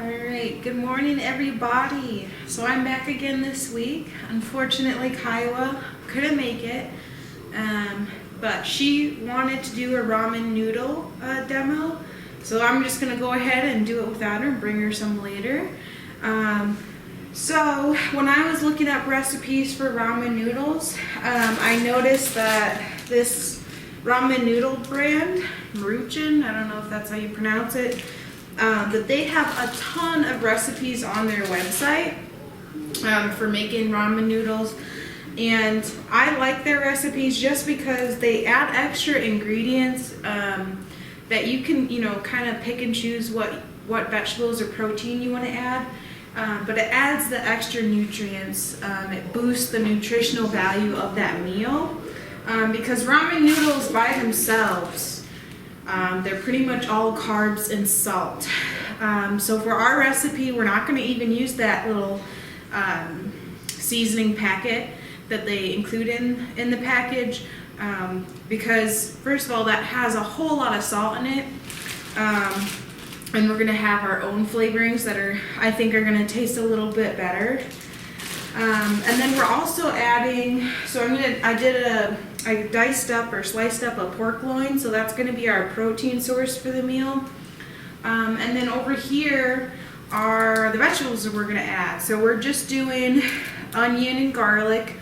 Alright, good morning everybody. So I'm back again this week. Unfortunately, Kiowa couldn't make it, but she wanted to do a ramen noodle demo. So I'm just going to go ahead and do it without her and bring her some later. So when I was looking up recipes for ramen noodles, I noticed that this ramen noodle brand, Maruchan, I don't know if that's how you pronounce it, that they have a ton of recipes on their website for making ramen noodles, and I like their recipes just because they add extra ingredients that you can, kind of pick and choose what vegetables or protein you want to add, but it adds the extra nutrients. It boosts the nutritional value of that meal, because ramen noodles by themselves, they're pretty much all carbs and salt. So for our recipe, we're not going to even use that little seasoning packet that they include in the package, because first of all, that has a whole lot of salt in it, and we're going to have our own flavorings that I think are going to taste a little bit better. And then we're also adding, I diced up or sliced up a pork loin, so that's going to be our protein source for the meal. And then over here are the vegetables that we're going to add. So we're just doing onion and garlic.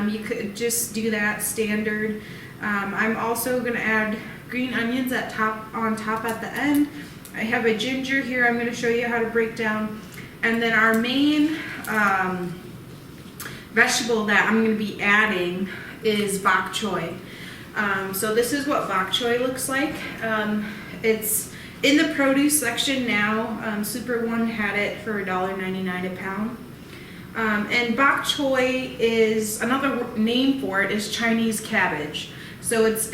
You could just do that standard. I'm also going to add green onions on top at the end. I have a ginger here I'm going to show you how to break down. And then our main vegetable that I'm going to be adding is bok choy. So this is what bok choy looks like. It's in the produce section now. Super One had it for $1.99 a pound. And bok choy is, another name for it is Chinese cabbage. So it's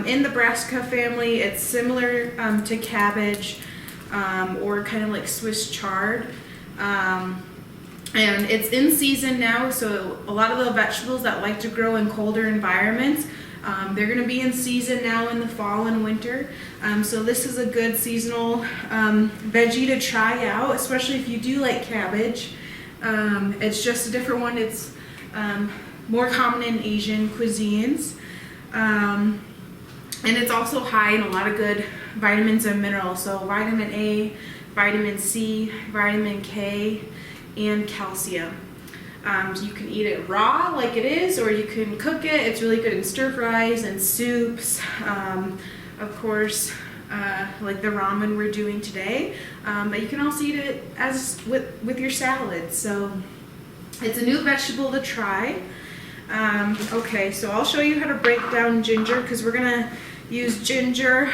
in the brassica family. It's similar to cabbage, or kind of like Swiss chard. And it's in season now, so a lot of the vegetables that like to grow in colder environments, they're going to be in season now in the fall and winter. So this is a good seasonal veggie to try out, especially if you do like cabbage. It's just a different one. It's more common in Asian cuisines. And it's also high in a lot of good vitamins and minerals. So vitamin A, vitamin C, vitamin K, and calcium. You can eat it raw like it is, or you can cook it. It's really good in stir fries and soups, of course, like the ramen we're doing today, but you can also eat it as with your salad. So it's a new vegetable to try. Okay, so I'll show you how to break down ginger, because we're gonna use ginger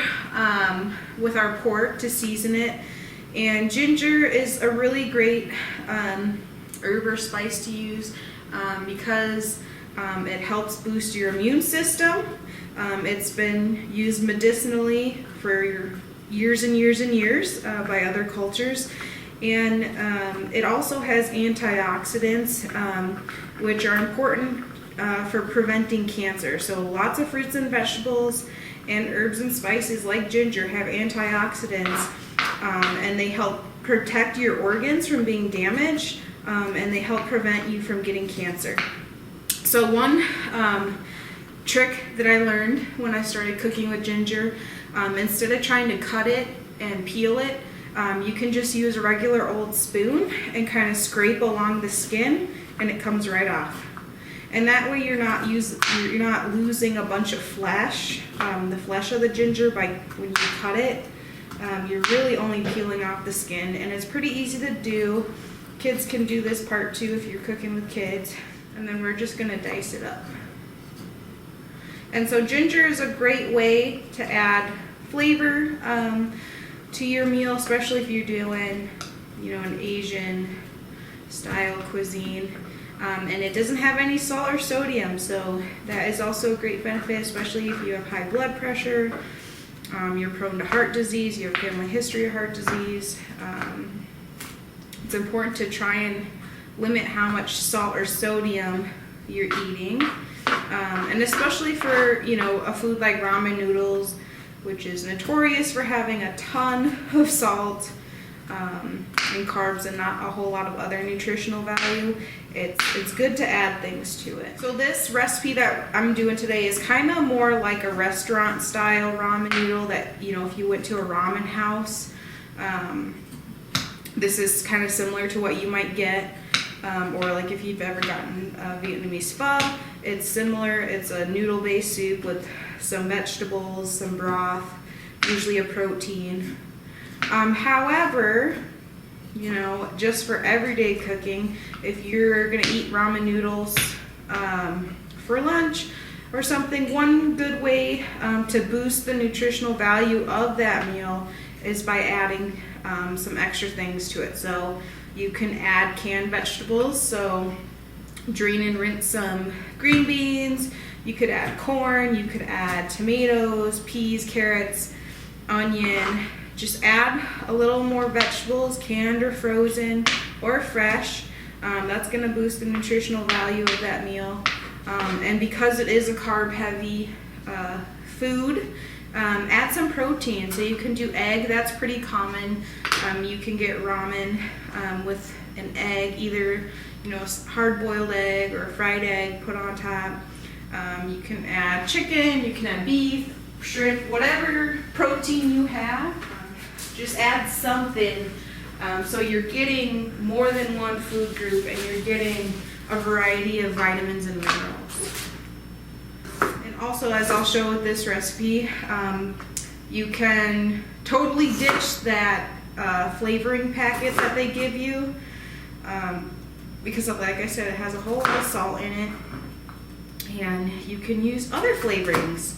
with our pork to season it. And ginger is a really great herb or spice to use, because it helps boost your immune system. It's been used medicinally for years and years and years by other cultures. And it also has antioxidants, which are important for preventing cancer. So lots of fruits and vegetables and herbs and spices like ginger have antioxidants, and they help protect your organs from being damaged, and they help prevent you from getting cancer. So one trick that I learned when I started cooking with ginger, instead of trying to cut it and peel it, you can just use a regular old spoon and kind of scrape along the skin, and it comes right off. And that way you're not losing a bunch of flesh, the flesh of the ginger, by when you cut it. You're really only peeling off the skin, and it's pretty easy to do. Kids can do this part too if you're cooking with kids. And then we're just going to dice it up. And so ginger is a great way to add flavor to your meal, especially if you're doing, an Asian style cuisine. And it doesn't have any salt or sodium, so that is also a great benefit, especially if you have high blood pressure, you're prone to heart disease, you have family history of heart disease. It's important to try and limit how much salt or sodium you're eating, and especially for a food like ramen noodles, which is notorious for having a ton of salt. and carbs and not a whole lot of other nutritional value, it's good to add things to it. So this recipe that I'm doing today is kind of more like a restaurant style ramen noodle that, you know, if you went to a ramen house, this is kind of similar to what you might get, or like if you've ever gotten Vietnamese pho, it's similar. It's a noodle based soup with some vegetables, some broth, usually a protein. However, you know, just for everyday cooking, if you're gonna eat ramen noodles for lunch or something, one good way to boost the nutritional value of that meal is by adding some extra things to it. So you can add canned vegetables, so drain and rinse some green beans, you could add corn, you could add tomatoes, peas, carrots, onion. Just add a little more vegetables, canned or frozen or fresh. That's gonna boost the nutritional value of that meal. And because it is a carb heavy food, add some protein. So you can do egg, that's pretty common. You can get ramen with an egg, either, you know, hard boiled egg or a fried egg put on top. You can add chicken, you can add beef, shrimp, whatever protein you have. Just add something so you're getting more than one food group and you're getting a variety of vitamins and minerals. And also, as I'll show with this recipe, you can totally ditch that flavoring packet that they give you because, like I said, it has a whole lot of salt in it, and you can use other flavorings.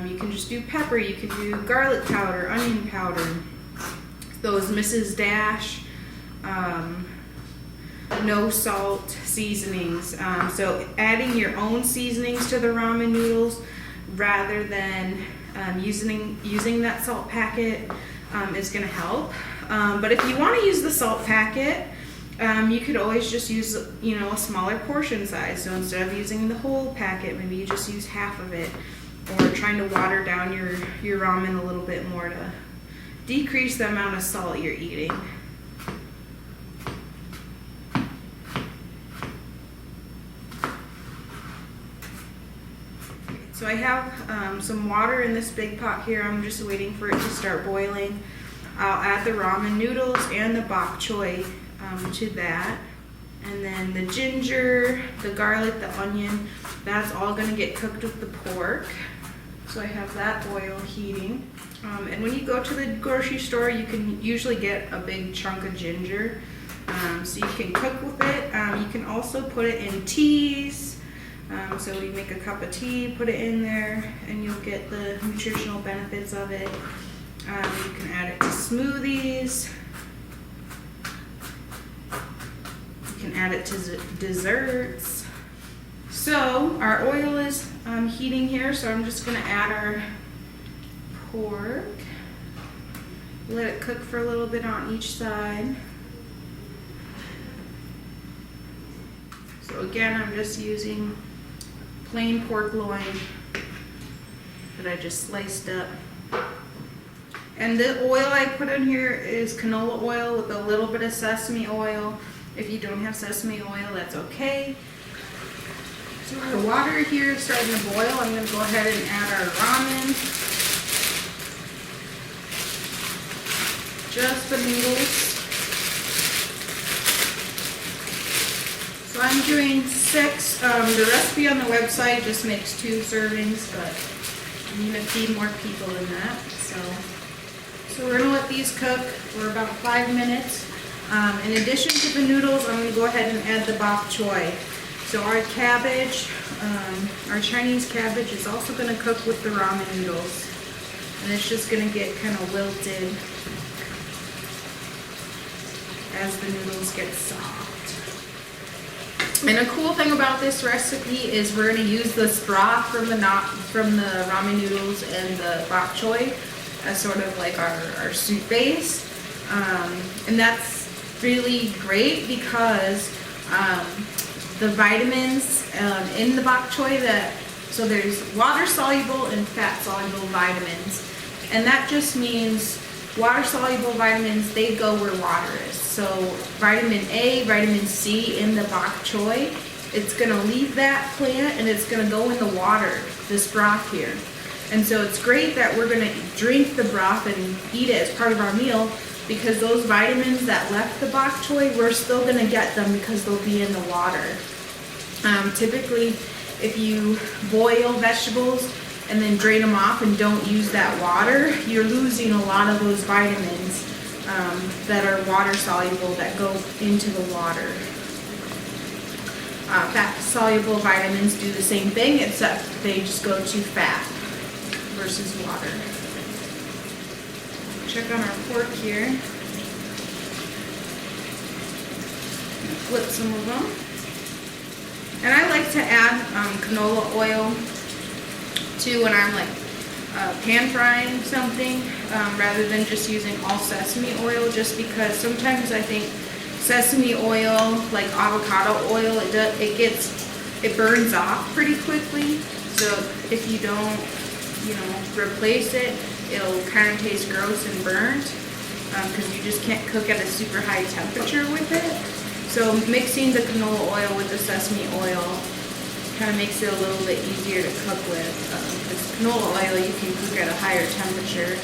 You can just do pepper, you can do garlic powder, onion powder, those Mrs. Dash no salt seasonings. So adding your own seasonings to the ramen noodles rather than using that salt packet is going to help. But if you want to use the salt packet, you could always just use, you know, a smaller portion size. So instead of using the whole packet, maybe you just use half of it, or trying to water down your ramen a little bit more to decrease the amount of salt you're eating. So I have some water in this big pot here. I'm just waiting for it to start boiling. I'll add the ramen noodles and the bok choy to that. And then the ginger, the garlic, the onion, that's all going to get cooked with the pork. So I have that oil heating. And when you go to the grocery store, you can usually get a big chunk of ginger. So you can cook with it. You can also put it in teas. So you make a cup of tea, put it in there, and you'll get the nutritional benefits of it. You can add it to smoothies. You can add it to desserts. So our oil is heating here, so I'm just going to add our pork. Let it cook for a little bit on each side. So again, I'm just using plain pork loin that I just sliced up. And the oil I put in here is canola oil with a little bit of sesame oil. If you don't have sesame oil, that's okay. So our water here is starting to boil. I'm going to go ahead and add our ramen. Just the noodles. So I'm doing 6. The recipe on the website just makes 2 servings, but I'm going to feed more people than that. So we're going to let these cook for about 5 minutes. In addition to the noodles, I'm going to go ahead and add the bok choy. So our cabbage, our Chinese cabbage, is also going to cook with the ramen noodles. And it's just going to get kind of wilted as the noodles get soft. And a cool thing about this recipe is we're going to use this broth from the ramen noodles and the bok choy as sort of like our soup base. And that's really great because the vitamins in the bok choy, so there's water soluble and fat soluble vitamins, and that just means water-soluble vitamins, they go where water is. So vitamin A, vitamin C in the bok choy, it's gonna leave that plant and it's gonna go in the water, this broth here. And so it's great that we're gonna drink the broth and eat it as part of our meal, because those vitamins that left the bok choy, we're still gonna get them because they'll be in the water. Typically, if you boil vegetables and then drain them off and don't use that water, you're losing a lot of those vitamins that are water soluble that go into the water. Fat soluble vitamins do the same thing, except they just go to fat versus water. Check on our pork here. Flip some of them. And I like to add canola oil too when I'm like pan frying something, rather than just using all sesame oil, just because sometimes I think sesame oil, like avocado oil, it burns off pretty quickly. So if you don't, replace it, it'll kind of taste gross and burnt, because you just can't cook at a super high temperature with it. So mixing the canola oil with the sesame oil kind of makes it a little bit easier to cook with, because canola oil you can cook at a higher temperature.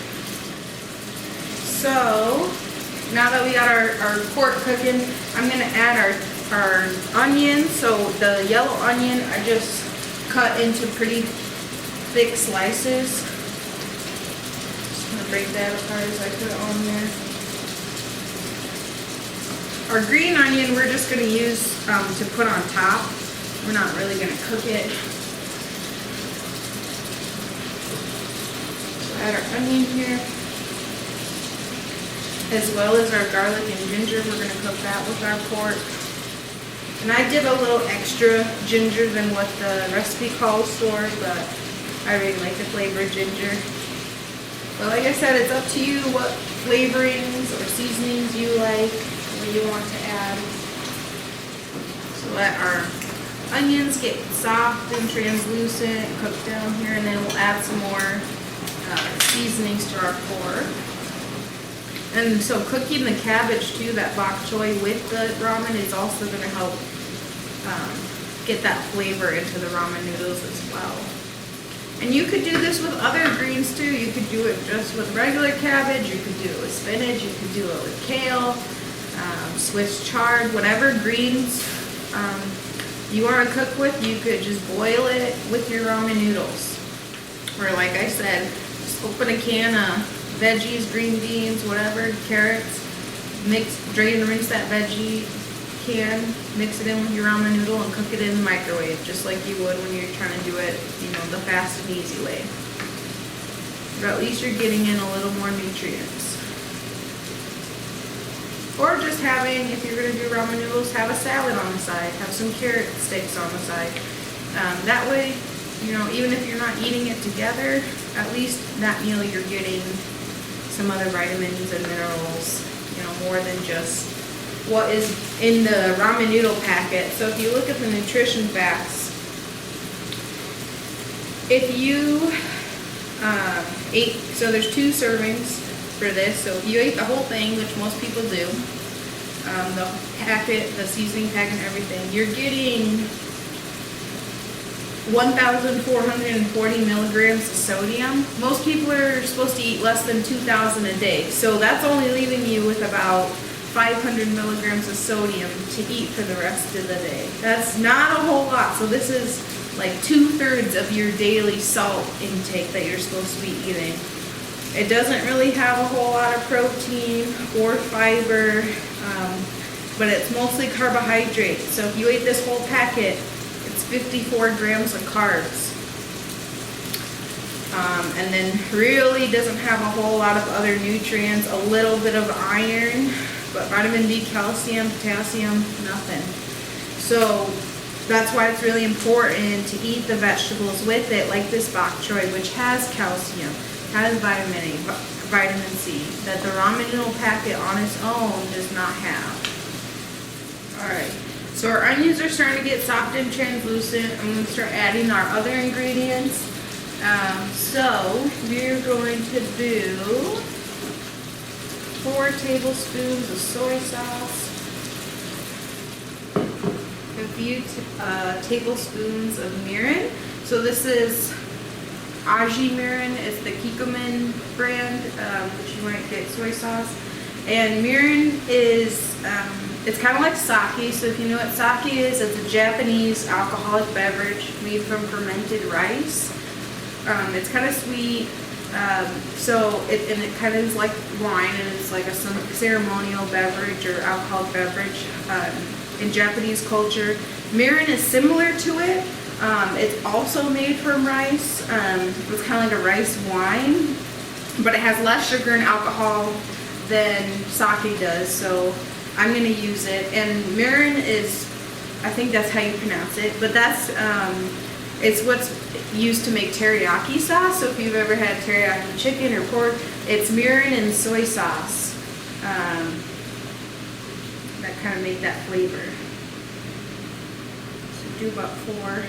So now that we got our pork cooking, I'm going to add our onions. So the yellow onion I just cut into pretty thick slices. Just going to break that apart as I put it on there. Our green onion we're just going to use to put on top. We're not really going to cook it. So add our onion here, as well as our garlic and ginger. We're going to cook that with our pork. And I did a little extra ginger than what the recipe calls for, but I really like the flavor of ginger. But like I said, it's up to you what flavorings or seasonings you like, what you want to add. So let our onions get soft and translucent, cook down here, and then we'll add some more seasonings to our pork. And so cooking the cabbage too, that bok choy with the ramen, is also going to help get that flavor into the ramen noodles as well. And you could do this with other greens too. You could do it just with regular cabbage, you could do it with spinach, you could do it with kale, Swiss chard, whatever greens you want to cook with. You could just boil it with your ramen noodles. Or like I said, just open a can of veggies, green beans, whatever, carrots, drain and rinse that veggie can, mix it in with your ramen noodle and cook it in the microwave, just like you would when you're trying to do it, the fast and easy way. But at least you're getting in a little more nutrients. Or just having, if you're going to do ramen noodles, have a salad on the side, have some carrot sticks on the side. That way, even if you're not eating it together, at least that meal you're getting some other vitamins and minerals, more than just what is in the ramen noodle packet. So if you look at the nutrition facts, if you ate, so there's 2 servings for this, so if you ate the whole thing, which most people do, the packet, the seasoning packet and everything, you're getting 1,440 milligrams of sodium. Most people are supposed to eat less than 2,000 a day, so that's only leaving you with about 500 milligrams of sodium to eat for the rest of the day. That's not a whole lot, so this is like 2/3 of your daily salt intake that you're supposed to be eating. It doesn't really have a whole lot of protein or fiber, but it's mostly carbohydrates. So if you ate this whole packet, it's 54 grams of carbs. And then really doesn't have a whole lot of other nutrients, a little bit of iron, but vitamin D, calcium, potassium, nothing. So that's why it's really important to eat the vegetables with it, like this bok choy, which has calcium, has vitamin A, vitamin C, that the ramen noodle packet on its own does not have. Alright, so our onions are starting to get soft and translucent. I'm going to start adding our other ingredients. So we're going to do 4 tablespoons of soy sauce, a few tablespoons of mirin. So this is Aji mirin. It's the Kikkoman brand, which you might get soy sauce. And mirin is, it's kind of like sake. So if you know what sake is, it's a Japanese alcoholic beverage made from fermented rice. It's kind of sweet. So it kind of is like wine, and it's like a ceremonial beverage or alcoholic beverage in Japanese culture. Mirin is similar to it. It's also made from rice. It's kind of like a rice wine, but it has less sugar and alcohol than sake does. So I'm going to use it. And mirin is, I think that's how you pronounce it, but that's it's what's used to make teriyaki sauce. So if you've ever had teriyaki chicken or pork, it's mirin and soy sauce that kind of make that flavor. So do about 4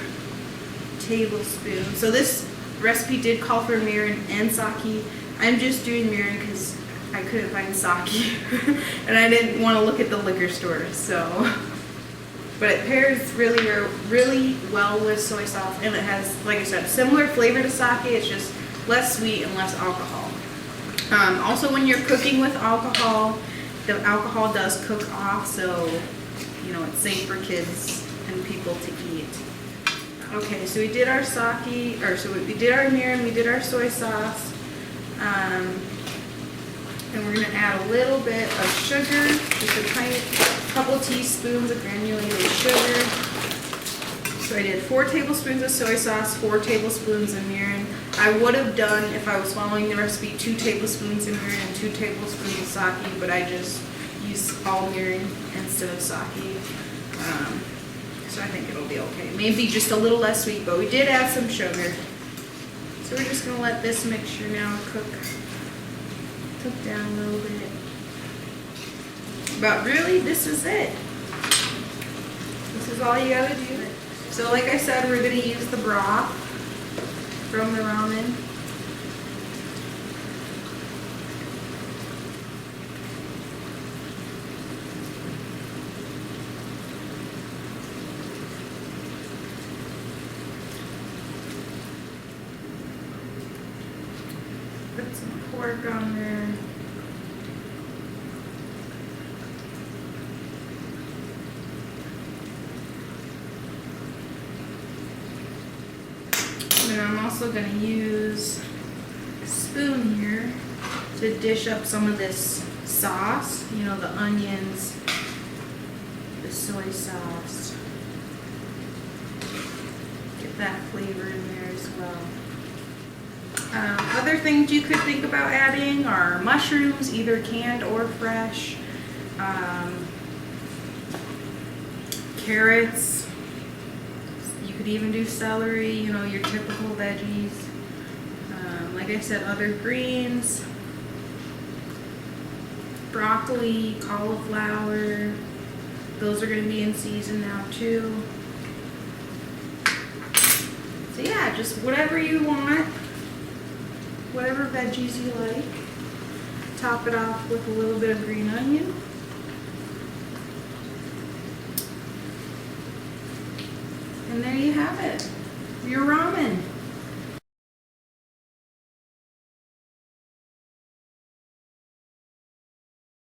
tablespoons. So this recipe did call for mirin and sake. I'm just doing mirin because I couldn't find sake and I didn't want to look at the liquor store. So. But it pairs really well with soy sauce, and it has, like I said, similar flavor to sake. It's just less sweet and less alcohol. Also, when you're cooking with alcohol, the alcohol does cook off, so you know it's safe for kids and people to eat. Okay, so we did our sake, or so we did our mirin, we did our soy sauce, and we're gonna add a little bit of sugar, just a tiny couple teaspoons of granulated sugar. So I did 4 tablespoons of soy sauce, 4 tablespoons of mirin. I would have done, if I was following the recipe, 2 tablespoons of mirin and 2 tablespoons of sake, but I just used all mirin instead of sake. So I think it'll be okay. Maybe just a little less sweet, but we did add some sugar. So we're just gonna let this mixture now cook down a little bit. But really, this is it. This is all you gotta do. So like I said, we're gonna use the broth from the ramen. Put some pork on there. And I'm also going to use a spoon here to dish up some of this sauce, you know, the onions, the soy sauce. Get that flavor in there as well. Other things you could think about adding are mushrooms, either canned or fresh, carrots. You could even do celery, you know, your typical veggies. Like I said, other greens, broccoli, cauliflower. Those are going to be in season now too. So yeah, just whatever you want, whatever veggies you like. Top it off with a little bit of green onion. And there you have it, your ramen.